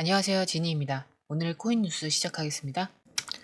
안녕하세요, 지니입니다. 오늘 코인 뉴스 시작하겠습니다.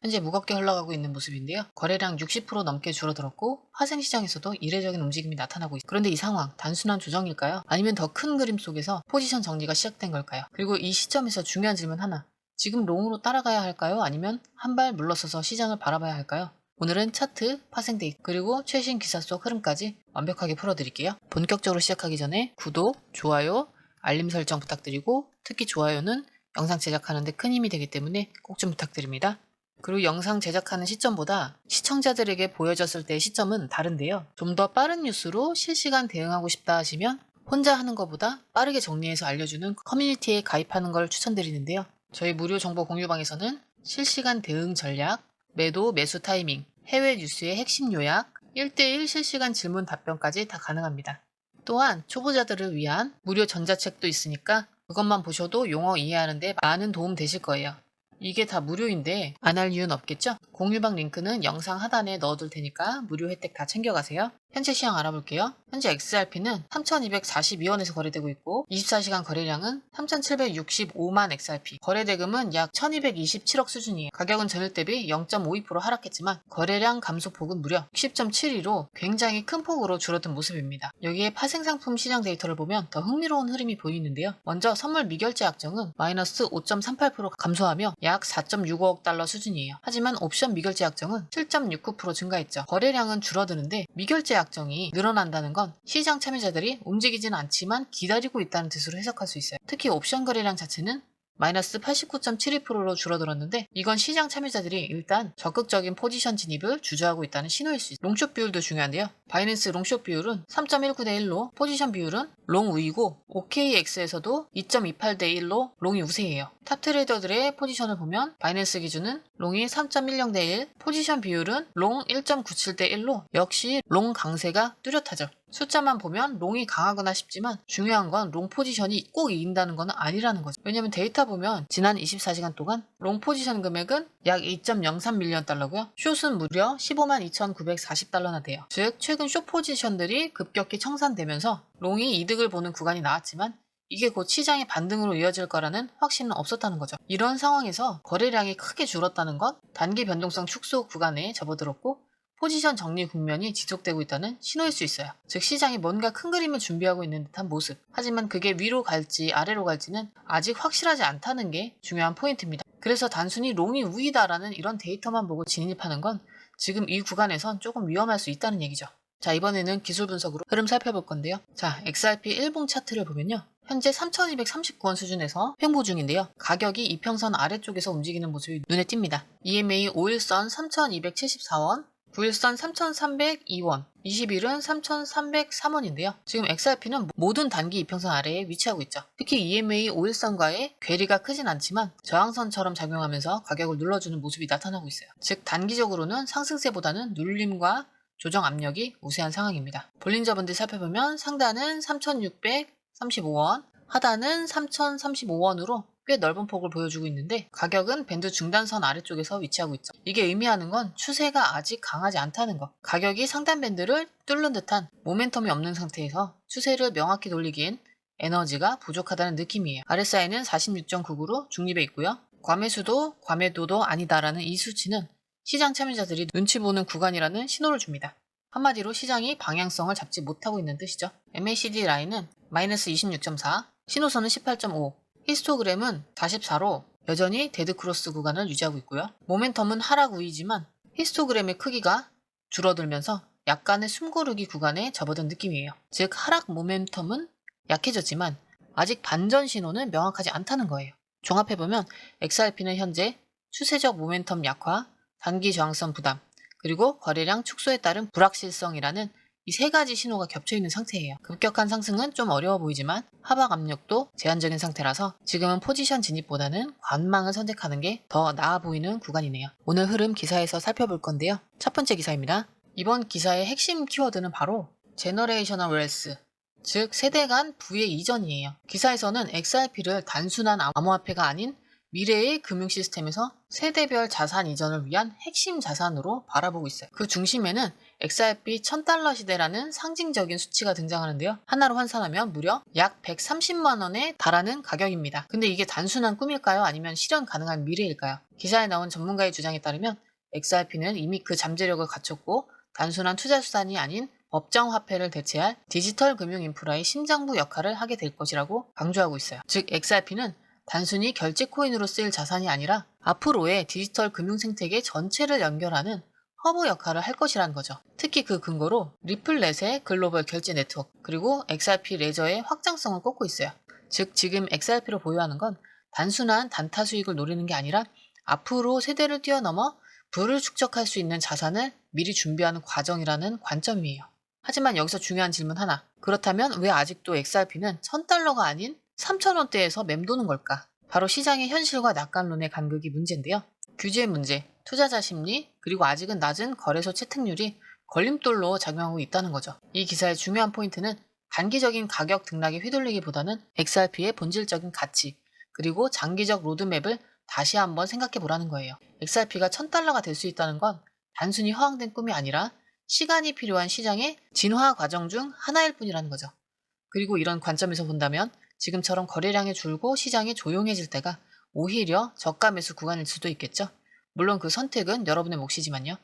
현재 무겁게 흘러가고 있는 모습인데요. 거래량 60% 넘게 줄어들었고 파생시장에서도 이례적인 움직임이 나타나고 있습니다. 그런데 이 상황 단순한 조정일까요? 아니면 더 큰 그림 속에서 포지션 정리가 시작된 걸까요? 그리고 이 시점에서 중요한 질문 하나. 지금 롱으로 따라가야 할까요? 아니면 한 발 물러서서 시장을 바라봐야 할까요? 오늘은 차트, 파생 데이터, 그리고 최신 기사 속 흐름까지 완벽하게 풀어드릴게요. 본격적으로 시작하기 전에 구독, 좋아요, 알림 설정 부탁드리고 특히 좋아요는 영상 제작하는데 큰 힘이 되기 때문에 꼭 좀 부탁드립니다. 그리고 영상 제작하는 시점보다 시청자들에게 보여졌을 때의 시점은 다른데요. 좀 더 빠른 뉴스로 실시간 대응하고 싶다 하시면 혼자 하는 것보다 빠르게 정리해서 알려주는 커뮤니티에 가입하는 걸 추천드리는데요. 저희 무료 정보 공유방에서는 실시간 대응 전략, 매도, 매수 타이밍, 해외 뉴스의 핵심 요약, 1대1 실시간 질문 답변까지 다 가능합니다. 또한 초보자들을 위한 무료 전자책도 있으니까 그것만 보셔도 용어 이해하는데 많은 도움 되실 거예요. 이게 다 무료인데 안 할 이유는 없겠죠? 공유방 링크는 영상 하단에 넣어둘 테니까 무료 혜택 다 챙겨가세요. 현재 시황 알아볼게요. 현재 XRP는 3,242원에서 거래되고 있고 24시간 거래량은 3,765만 XRP, 거래대금은 약 1,227억 수준이에요. 가격은 전일 대비 0.52% 하락했지만 거래량 감소폭은 무려 60.72로 굉장히 큰 폭으로 줄어든 모습입니다. 여기에 파생상품 시장 데이터를 보면 더 흥미로운 흐름이 보이는데요. 먼저 선물 미결제 약정은 마이너스 5.38% 감소하며 약 4.65억 달러 수준이에요. 하지만 옵션 미결제 약정은 7.69% 증가했죠. 거래량은 줄어드는데 미결제 약정이 늘어난다는 건 시장 참여자들이 움직이지는 않지만 기다리고 있다는 뜻으로 해석할 수 있어요. 특히 옵션 거래량 자체는 마이너스 89.72%로 줄어들었는데 이건 시장 참여자들이 일단 적극적인 포지션 진입을 주저하고 있다는 신호일 수 있어요. 롱숏 비율도 중요한데요. 바이낸스 롱숏 비율은 3.19 대 1로 포지션 비율은 롱 우위고 OKX에서도 2.28 대 1로 롱이 우세해요. 탑 트레이더들의 포지션을 보면 바이낸스 기준은 롱이 3.10 대 1, 포지션 비율은 롱 1.97 대 1로 역시 롱 강세가 뚜렷하죠. 숫자만 보면 롱이 강하거나 싶지만 중요한 건 롱 포지션이 꼭 이긴다는 건 아니라는 거죠. 왜냐면 데이터 보면 지난 24시간 동안 롱 포지션 금액은 약 2.03밀리언 달러고요. 숏은 무려 15만 2,940달러나 돼요. 즉 최근 숏 포지션들이 급격히 청산되면서 롱이 이득을 보는 구간이 나왔지만 이게 곧 시장의 반등으로 이어질 거라는 확신은 없었다는 거죠. 이런 상황에서 거래량이 크게 줄었다는 건 단기 변동성 축소 구간에 접어들었고 포지션 정리 국면이 지속되고 있다는 신호일 수 있어요. 즉 시장이 뭔가 큰 그림을 준비하고 있는 듯한 모습. 하지만 그게 위로 갈지 아래로 갈지는 아직 확실하지 않다는 게 중요한 포인트입니다. 그래서 단순히 롱이 우위다라는 이런 데이터만 보고 진입하는 건 지금 이 구간에선 조금 위험할 수 있다는 얘기죠. 자, 이번에는 기술 분석으로 흐름 살펴볼 건데요. 자, XRP 일봉 차트를 보면요. 현재 3,239원 수준에서 횡보 중인데요. 가격이 이평선 아래쪽에서 움직이는 모습이 눈에 띕니다. EMA 5일선 3,274원, 9일선 3,302원, 20일은 3,303원인데요. 지금 XRP는 모든 단기 이평선 아래에 위치하고 있죠. 특히 EMA 5일선과의 괴리가 크진 않지만 저항선처럼 작용하면서 가격을 눌러주는 모습이 나타나고 있어요. 즉 단기적으로는 상승세보다는 눌림과 조정 압력이 우세한 상황입니다. 볼린저 번들 살펴보면 상단은 3,635원, 하단은 3,035원으로 꽤 넓은 폭을 보여주고 있는데 가격은 밴드 중단선 아래쪽에서 위치하고 있죠. 이게 의미하는 건 추세가 아직 강하지 않다는 것. 가격이 상단 밴드를 뚫는 듯한 모멘텀이 없는 상태에서 추세를 명확히 돌리기엔 에너지가 부족하다는 느낌이에요. RSI는 46.99로 중립에 있고요. 과매수도 과매도도 아니다라는 이 수치는 시장 참여자들이 눈치 보는 구간이라는 신호를 줍니다. 한마디로 시장이 방향성을 잡지 못하고 있는 뜻이죠. MACD 라인은 마이너스 26.4, 신호선은 18.5, 히스토그램은 44로 여전히 데드크로스 구간을 유지하고 있고요. 모멘텀은 하락 우위지만 히스토그램의 크기가 줄어들면서 약간의 숨고르기 구간에 접어든 느낌이에요. 즉 하락 모멘텀은 약해졌지만 아직 반전 신호는 명확하지 않다는 거예요. 종합해보면 XRP는 현재 추세적 모멘텀 약화, 단기 저항선 부담, 그리고 거래량 축소에 따른 불확실성이라는 이 세 가지 신호가 겹쳐있는 상태예요. 급격한 상승은 좀 어려워 보이지만 하락 압력도 제한적인 상태라서 지금은 포지션 진입보다는 관망을 선택하는 게 더 나아 보이는 구간이네요. 오늘 흐름 기사에서 살펴볼 건데요. 첫 번째 기사입니다. 이번 기사의 핵심 키워드는 바로 제너레이셔널 웰스, 즉 세대 간 부의 이전이에요. 기사에서는 XRP를 단순한 암호화폐가 아닌 미래의 금융 시스템에서 세대별 자산 이전을 위한 핵심 자산으로 바라보고 있어요. 그 중심에는 XRP 1000달러 시대라는 상징적인 수치가 등장하는데요. 하나로 환산하면 무려 약 130만 원에 달하는 가격입니다. 근데 이게 단순한 꿈일까요? 아니면 실현 가능한 미래일까요? 기사에 나온 전문가의 주장에 따르면 XRP는 이미 그 잠재력을 갖췄고 단순한 투자 수단이 아닌 법정 화폐를 대체할 디지털 금융 인프라의 심장부 역할을 하게 될 것이라고 강조하고 있어요. 즉 XRP는 단순히 결제 코인으로 쓰일 자산이 아니라 앞으로의 디지털 금융 생태계 전체를 연결하는 허브 역할을 할 것이라는 거죠. 특히 그 근거로 리플렛의 글로벌 결제 네트워크 그리고 XRP 레저의 확장성을 꼽고 있어요. 즉 지금 XRP를 보유하는 건 단순한 단타 수익을 노리는 게 아니라 앞으로 세대를 뛰어넘어 부를 축적할 수 있는 자산을 미리 준비하는 과정이라는 관점이에요. 하지만 여기서 중요한 질문 하나. 그렇다면 왜 아직도 XRP는 1000달러가 아닌 3000원대에서 맴도는 걸까? 바로 시장의 현실과 낙관론의 간극이 문제인데요. 규제 문제, 투자자 심리, 그리고 아직은 낮은 거래소 채택률이 걸림돌로 작용하고 있다는 거죠. 이 기사의 중요한 포인트는 단기적인 가격 등락에 휘둘리기보다는 XRP의 본질적인 가치, 그리고 장기적 로드맵을 다시 한번 생각해 보라는 거예요. XRP가 1000달러가 될 수 있다는 건 단순히 허황된 꿈이 아니라 시간이 필요한 시장의 진화 과정 중 하나일 뿐이라는 거죠. 그리고 이런 관점에서 본다면 지금처럼 거래량이 줄고 시장이 조용해질 때가 오히려 저가 매수 구간일 수도 있겠죠. 물론 그 선택은 여러분의 몫이지만요.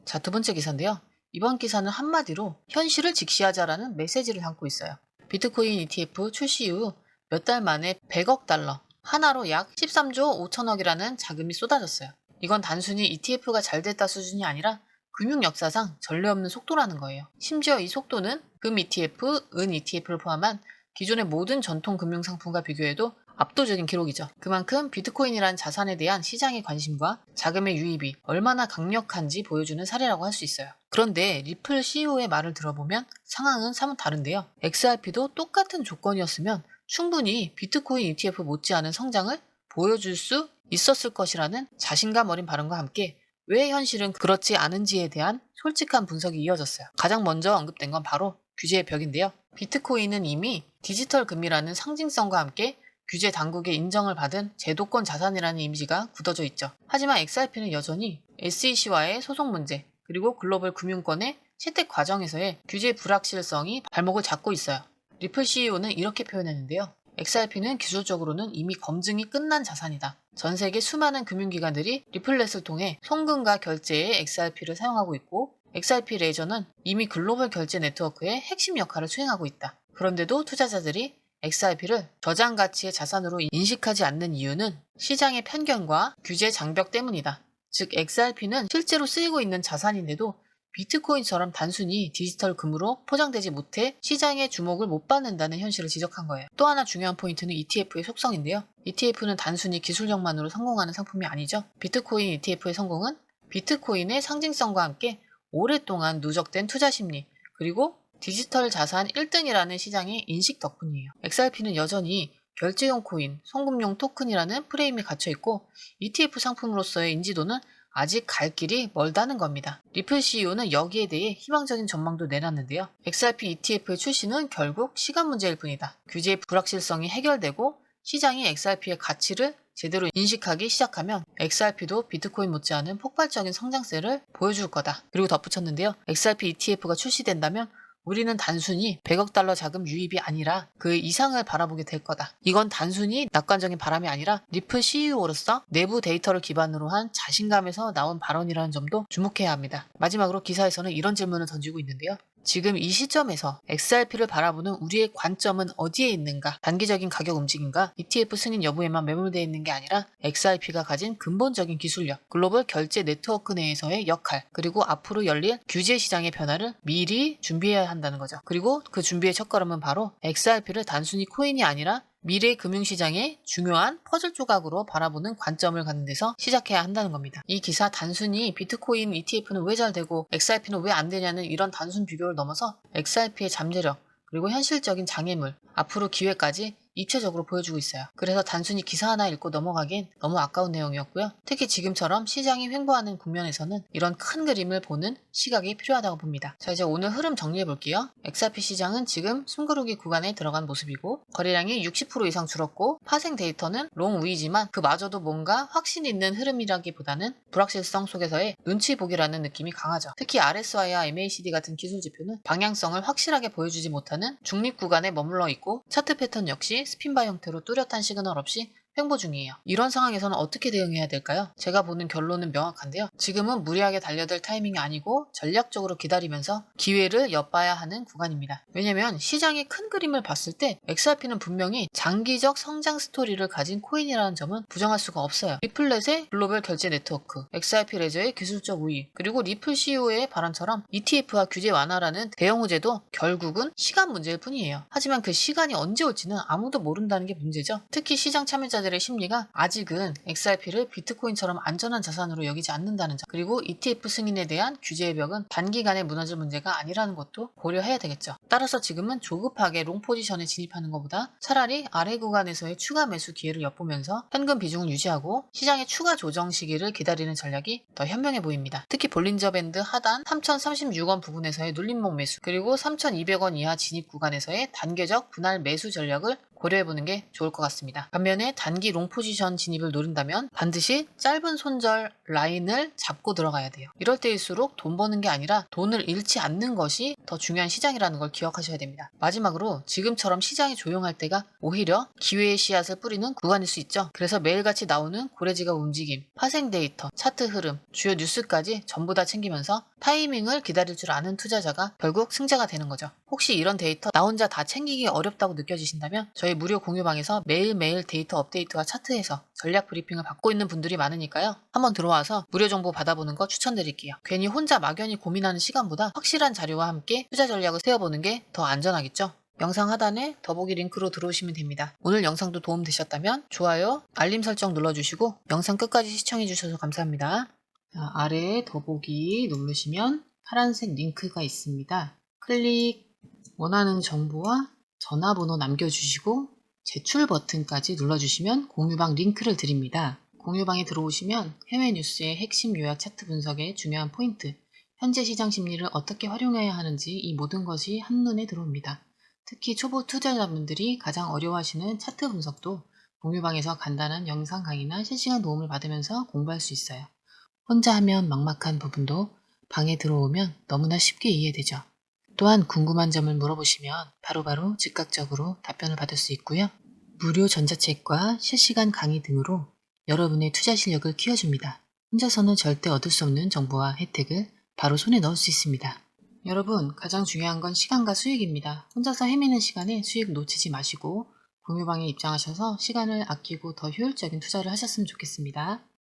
자, 두 번째 기사인데요. 이번 기사는 한마디로 현실을 직시하자라는 메시지를 담고 있어요. 비트코인 ETF 출시 이후 몇 달 만에 100억 달러, 하나로 약 13조 5천억이라는 자금이 쏟아졌어요. 이건 단순히 ETF가 잘 됐다 수준이 아니라 금융 역사상 전례 없는 속도라는 거예요. 심지어 이 속도는 금 ETF, 은 ETF를 포함한 기존의 모든 전통 금융 상품과 비교해도 압도적인 기록이죠. 그만큼 비트코인이란 자산에 대한 시장의 관심과 자금의 유입이 얼마나 강력한지 보여주는 사례라고 할 수 있어요. 그런데 리플 CEO의 말을 들어보면 상황은 사뭇 다른데요. XRP도 똑같은 조건이었으면 충분히 비트코인 ETF 못지않은 성장을 보여줄 수 있었을 것이라는 자신감 어린 발언과 함께 왜 현실은 그렇지 않은지에 대한 솔직한 분석이 이어졌어요. 가장 먼저 언급된 건 바로 규제의 벽인데요. 비트코인은 이미 디지털 금이라는 상징성과 함께 규제 당국의 인정을 받은 제도권 자산이라는 이미지가 굳어져 있죠. 하지만 XRP는 여전히 SEC와의 소송 문제, 그리고 글로벌 금융권의 채택 과정에서의 규제 불확실성이 발목을 잡고 있어요. 리플 CEO는 이렇게 표현했는데요. XRP는 기술적으로는 이미 검증이 끝난 자산이다. 전 세계 수많은 금융기관들이 리플렛을 통해 송금과 결제에 XRP를 사용하고 있고 XRP 레저는 이미 글로벌 결제 네트워크의 핵심 역할을 수행하고 있다. 그런데도 투자자들이 XRP를 저장 가치의 자산으로 인식하지 않는 이유는 시장의 편견과 규제 장벽 때문이다. 즉 XRP는 실제로 쓰이고 있는 자산인데도 비트코인처럼 단순히 디지털 금으로 포장되지 못해 시장의 주목을 못 받는다는 현실을 지적한 거예요. 또 하나 중요한 포인트는 ETF의 속성인데요. ETF는 단순히 기술력만으로 성공하는 상품이 아니죠. 비트코인 ETF의 성공은 비트코인의 상징성과 함께 오랫동안 누적된 투자 심리, 그리고 디지털 자산 1등이라는 시장의 인식 덕분이에요. XRP는 여전히 결제용 코인, 송금용 토큰이라는 프레임이 갇혀 있고 ETF 상품으로서의 인지도는 아직 갈 길이 멀다는 겁니다. 리플 CEO는 여기에 대해 희망적인 전망도 내놨는데요. XRP ETF의 출시는 결국 시간 문제일 뿐이다. 규제의 불확실성이 해결되고 시장이 XRP의 가치를 제대로 인식하기 시작하면 XRP도 비트코인 못지않은 폭발적인 성장세를 보여줄 거다. 그리고 덧붙였는데요. XRP ETF가 출시된다면 우리는 단순히 100억 달러 자금 유입이 아니라 그 이상을 바라보게 될 거다. 이건 단순히 낙관적인 바람이 아니라 리플 CEO로서 내부 데이터를 기반으로 한 자신감에서 나온 발언이라는 점도 주목해야 합니다. 마지막으로 기사에서는 이런 질문을 던지고 있는데요. 지금 이 시점에서 XRP를 바라보는 우리의 관점은 어디에 있는가? 단기적인 가격 움직임과 ETF 승인 여부에만 매몰되어 있는 게 아니라 XRP가 가진 근본적인 기술력, 글로벌 결제 네트워크 내에서의 역할, 그리고 앞으로 열릴 규제 시장의 변화를 미리 준비해야 한다는 거죠. 그리고 그 준비의 첫걸음은 바로 XRP를 단순히 코인이 아니라 미래 금융시장의 중요한 퍼즐 조각으로 바라보는 관점을 갖는 데서 시작해야 한다는 겁니다. 이 기사 단순히 비트코인 ETF는 왜 잘 되고 XRP는 왜 안 되냐는 이런 단순 비교를 넘어서 XRP의 잠재력, 그리고 현실적인 장애물, 앞으로 기회까지 입체적으로 보여주고 있어요. 그래서 단순히 기사 하나 읽고 넘어가기엔 너무 아까운 내용이었고요. 특히 지금처럼 시장이 횡보하는 국면에서는 이런 큰 그림을 보는 시각이 필요하다고 봅니다. 자, 이제 오늘 흐름 정리해 볼게요. XRP 시장은 지금 숨고르기 구간에 들어간 모습이고 거래량이 60% 이상 줄었고 파생 데이터는 롱 우이지만 그마저도 뭔가 확신 있는 흐름이라기보다는 불확실성 속에서의 눈치 보기라는 느낌이 강하죠. 특히 RSI와 MACD 같은 기술 지표는 방향성을 확실하게 보여주지 못하는 중립 구간에 머물러 있고 차트 패턴 역시 스핀바 형태로 뚜렷한 시그널 없이 횡보 중이에요. 이런 상황에서는 어떻게 대응해야 될까요? 제가 보는 결론은 명확한데요. 지금은 무리하게 달려들 타이밍이 아니고 전략적으로 기다리면서 기회를 엿봐야 하는 구간입니다. 왜냐면 시장의 큰 그림을 봤을 때 XRP는 분명히 장기적 성장 스토리를 가진 코인이라는 점은 부정할 수가 없어요. 리플렛의 글로벌 결제 네트워크, XRP 레저의 기술적 우위, 그리고 리플 CEO의 발언처럼 ETF와 규제 완화라는 대형 호재도 결국은 시간 문제일 뿐이에요. 하지만 그 시간이 언제 올지는 아무도 모른다는 게 문제죠. 특히 시장 참여자들의 심리가 아직은 XRP를 비트코인처럼 안전한 자산으로 여기지 않는다는 점, 그리고 ETF 승인에 대한 규제의 벽은 단기간에 무너질 문제가 아니라는 것도 고려해야 되겠죠. 따라서 지금은 조급하게 롱 포지션에 진입하는 것보다 차라리 아래 구간에서의 추가 매수 기회를 엿보면서 현금 비중을 유지하고 시장의 추가 조정 시기를 기다리는 전략이 더 현명해 보입니다. 특히 볼린저 밴드 하단 3,036원 부근에서의 눌림목 매수, 그리고 3,200원 이하 진입 구간에서의 단계적 분할 매수 전략을 고려해보는 게 좋을 것 같습니다. 반면에 단기 롱 포지션 진입을 노린다면 반드시 짧은 손절 라인을 잡고 들어가야 돼요. 이럴 때일수록 돈 버는 게 아니라 돈을 잃지 않는 것이 더 중요한 시장이라는 걸 기억하셔야 됩니다. 마지막으로 지금처럼 시장이 조용할 때가 오히려 기회의 씨앗을 뿌리는 구간일 수 있죠. 그래서 매일같이 나오는 고래지갑 움직임, 파생 데이터, 차트 흐름, 주요 뉴스까지 전부 다 챙기면서 타이밍을 기다릴 줄 아는 투자자가 결국 승자가 되는 거죠. 혹시 이런 데이터 나 혼자 다 챙기기 어렵다고 느껴지신다면 저희 무료 공유방에서 매일매일 데이터 업데이트와 차트에서 전략 브리핑을 받고 있는 분들이 많으니까요. 한번 들어와서 무료 정보 받아보는 거 추천드릴게요. 괜히 혼자 막연히 고민하는 시간보다 확실한 자료와 함께 투자 전략을 세워보는 게 더 안전하겠죠. 영상 하단에 더보기 링크로 들어오시면 됩니다. 오늘 영상도 도움되셨다면 좋아요, 알림 설정 눌러주시고 영상 끝까지 시청해주셔서 감사합니다. 자, 아래에 더보기 누르시면 파란색 링크가 있습니다. 원하는 정보와 전화번호 남겨주시고 제출 버튼까지 눌러주시면 공유방 링크를 드립니다. 공유방에 들어오시면 해외 뉴스의 핵심 요약 차트 분석의 중요한 포인트, 현재 시장 심리를 어떻게 활용해야 하는지 이 모든 것이 한눈에 들어옵니다. 특히 초보 투자자분들이 가장 어려워하시는 차트 분석도 공유방에서 간단한 영상 강의나 실시간 도움을 받으면서 공부할 수 있어요. 혼자 하면 막막한 부분도 방에 들어오면 너무나 쉽게 이해되죠. 또한 궁금한 점을 물어보시면 바로바로 즉각적으로 답변을 받을 수 있고요. 무료 전자책과 실시간 강의 등으로 여러분의 투자 실력을 키워줍니다. 혼자서는 절대 얻을 수 없는 정보와 혜택을 바로 손에 넣을 수 있습니다. 여러분, 가장 중요한 건 시간과 수익입니다. 혼자서 헤매는 시간에 수익 놓치지 마시고 공유방에 입장하셔서 시간을 아끼고 더 효율적인 투자를 하셨으면 좋겠습니다.